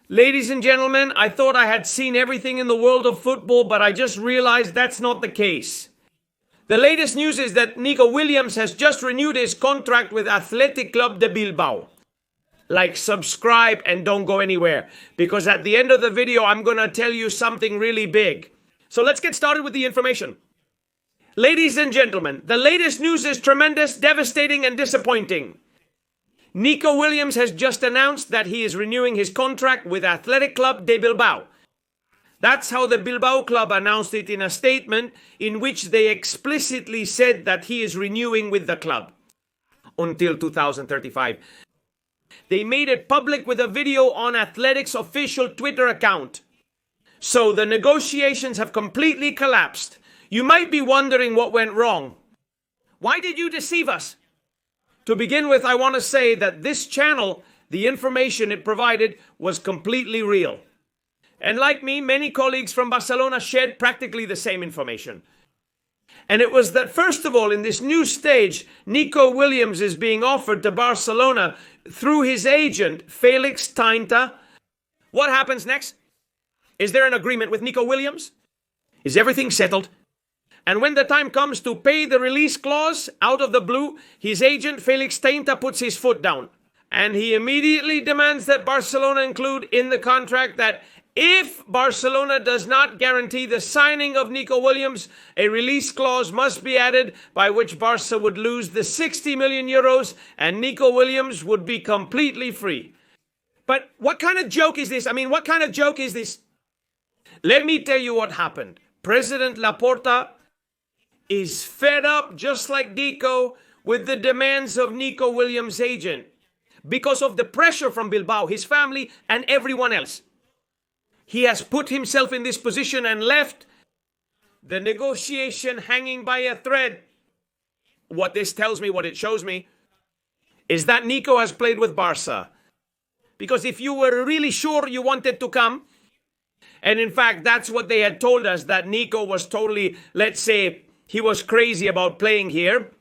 Ladies and gentlemen, I thought I had seen everything in the world of football, but I just realized that's not the case. The latest news is that Nico Williams has just renewed his contract with Athletic Club de Bilbao. Like, subscribe and don't go anywhere, because at the end of the video, I'm going to tell you something really big. So let's get started with the information. Ladies and gentlemen, the latest news is tremendous, devastating, and disappointing. Nico Williams has just announced that he is renewing his contract with Athletic Club de Bilbao. That's how the Bilbao club announced it in a statement in which they explicitly said that he is renewing with the club until 2035. They made it public with a video on Athletic's official Twitter account. So the negotiations have completely collapsed. You might be wondering what went wrong. Why did you deceive us? To begin with, I want to say that this channel, the information it provided, was completely real. And like me, many colleagues from Barcelona shared practically the same information. And it was that, first of all, in this new stage, Nico Williams is being offered to Barcelona through his agent, Felix Tainta. What happens next? Is there an agreement with Nico Williams? Is everything settled? And when the time comes to pay the release clause out of the blue, his agent, Felix Tainta, puts his foot down. And he immediately demands that Barcelona include in the contract that if Barcelona does not guarantee the signing of Nico Williams, a release clause must be added by which Barca would lose the 60 million euros and Nico Williams would be completely free. But what kind of joke is this? I mean, what kind of joke is this? Let me tell you what happened. President Laporta is fed up, just like Deco, with the demands of Nico Williams' agent because of the pressure from Bilbao, his family, and everyone else. He has put himself in this position and left the negotiation hanging by a thread. What this tells me, what it shows me, is that Nico has played with Barca. Because if you were really sure you wanted to come, and in fact, that's what they had told us, that Nico was totally, let's say, he was crazy about playing here.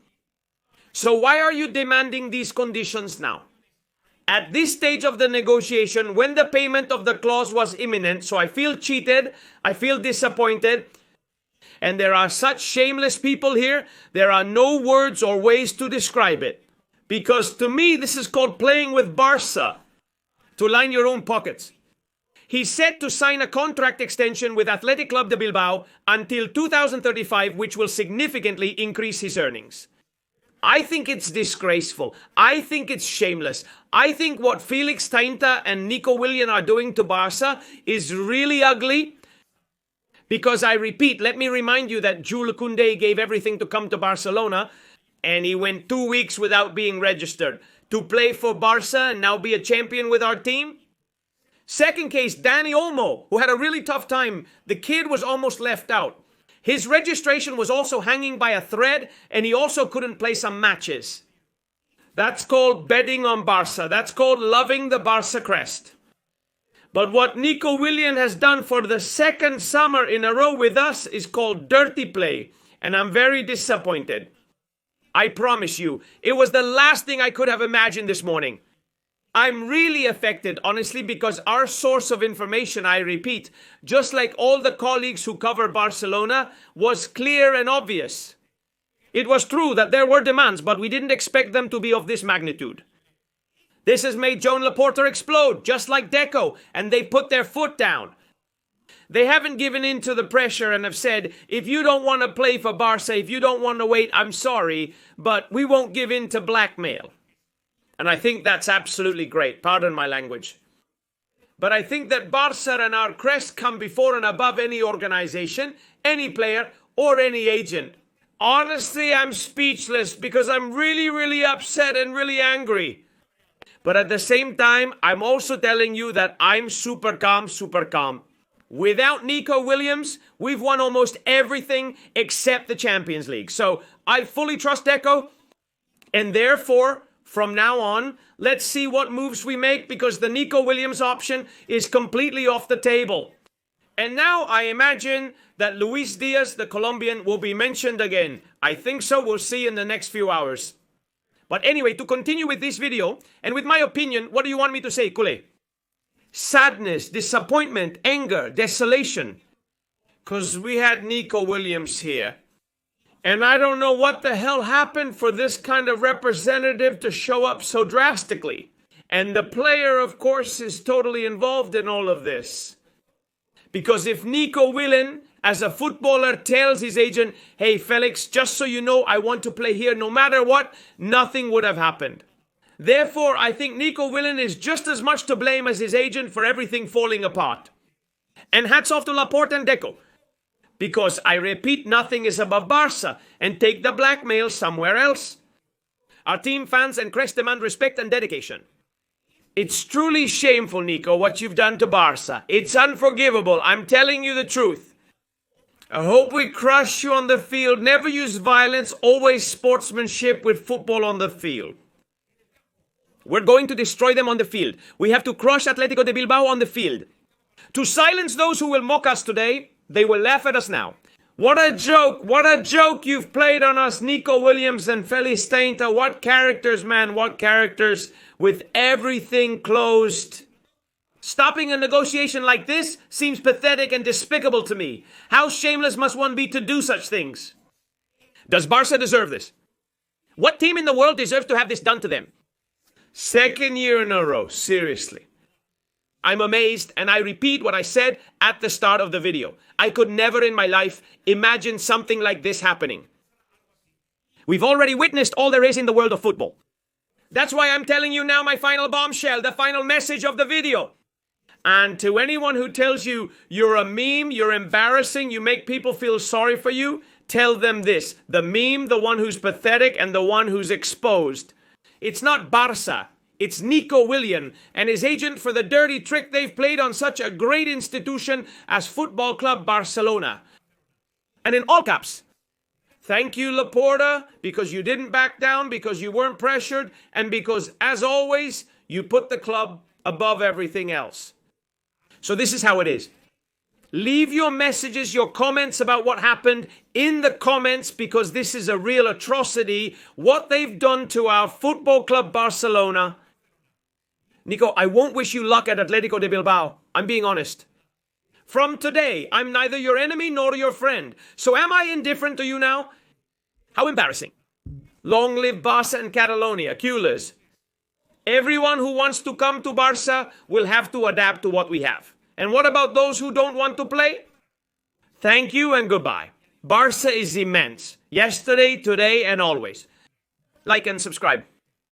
So why are you demanding these conditions now? At this stage of the negotiation, when the payment of the clause was imminent, so I feel cheated, I feel disappointed, and there are such shameless people here, there are no words or ways to describe it. Because to me, this is called playing with Barca, to line your own pockets. He's set to sign a contract extension with Athletic Club de Bilbao until 2035, which will significantly increase his earnings. I think it's disgraceful. I think it's shameless. I think what Felix Tainta and Nico Williams are doing to Barca is really ugly. Because I repeat, let me remind you that Jules Koundé gave everything to come to Barcelona, and he went 2 weeks without being registered to play for Barca and now be a champion with our team. Second case, Dani Olmo, who had a really tough time. The kid was almost left out. His registration was also hanging by a thread, and he also couldn't play some matches. That's called betting on Barca. That's called loving the Barca crest. But what Nico Williams has done for the second summer in a row with us is called dirty play, and I'm very disappointed. I promise you, it was the last thing I could have imagined this morning. I'm really affected, honestly, because our source of information, I repeat, just like all the colleagues who cover Barcelona, was clear and obvious. It was true that there were demands, but we didn't expect them to be of this magnitude. This has made Joan Laporta explode, just like Deco, and they put their foot down. They haven't given in to the pressure and have said, if you don't want to play for Barca, if you don't want to wait, I'm sorry, but we won't give in to blackmail. And I think that's absolutely great. Pardon my language. But I think that Barca and our crest come before and above any organization, any player, or any agent. Honestly, I'm speechless because I'm really, really upset and really angry. But at the same time, I'm also telling you that I'm super calm, super calm. Without Nico Williams, we've won almost everything except the Champions League. So I fully trust Deco, and therefore, from now on, let's see what moves we make, because the Nico Williams option is completely off the table. And now I imagine that Luis Diaz, the Colombian, will be mentioned again. I think so. We'll see in the next few hours. But anyway, to continue with this video, and with my opinion, what do you want me to say, Kule? sadness, disappointment, anger, desolation. Because we had Nico Williams here. And I don't know what the hell happened for this kind of representative to show up so drastically. And the player, of course, is totally involved in all of this. Because if Nico Williams, as a footballer, tells his agent, hey, Felix, just so you know, I want to play here no matter what, nothing would have happened. Therefore, I think Nico Williams is just as much to blame as his agent for everything falling apart. And hats off to Laporta and Deco. Because, I repeat, nothing is above Barça, and take the blackmail somewhere else. Our team, fans, and Crest demand respect and dedication. It's truly shameful, Nico, what you've done to Barça. It's unforgivable. I'm telling you the truth. I hope we crush you on the field. Never use violence. Always sportsmanship with football on the field. We're going to destroy them on the field. We have to crush Atletico de Bilbao on the field. To silence those who will mock us today, they will laugh at us now. What a joke you've played on us, Nico Williams and Felix Tainta. What characters, man, what characters, with everything closed. Stopping a negotiation like this seems pathetic and despicable to me. How shameless must one be to do such things? Does Barça deserve this? What team in the world deserves to have this done to them? Second year in a row, seriously. I'm amazed, and I repeat what I said at the start of the video. I could never in my life imagine something like this happening. We've already witnessed all there is in the world of football. That's why I'm telling you now my final bombshell, the final message of the video. And to anyone who tells you you're a meme, you're embarrassing, you make people feel sorry for you, tell them this. The meme, the one who's pathetic, and the one who's exposed. It's not Barça. It's Nico Williams and his agent for the dirty trick they've played on such a great institution as Football Club Barcelona. And in all caps, thank you, Laporta, because you didn't back down, because you weren't pressured, and because, as always, you put the club above everything else. So this is how it is. Leave your messages, your comments about what happened in the comments, because this is a real atrocity. What they've done to our Football Club Barcelona. Nico, I won't wish you luck at Atletico de Bilbao. I'm being honest. From today, I'm neither your enemy nor your friend. So am I indifferent to you now? How embarrassing. Long live Barça and Catalonia, culers. Everyone who wants to come to Barça will have to adapt to what we have. And what about those who don't want to play? Thank you and goodbye. Barça is immense. Yesterday, today, and always. Like and subscribe.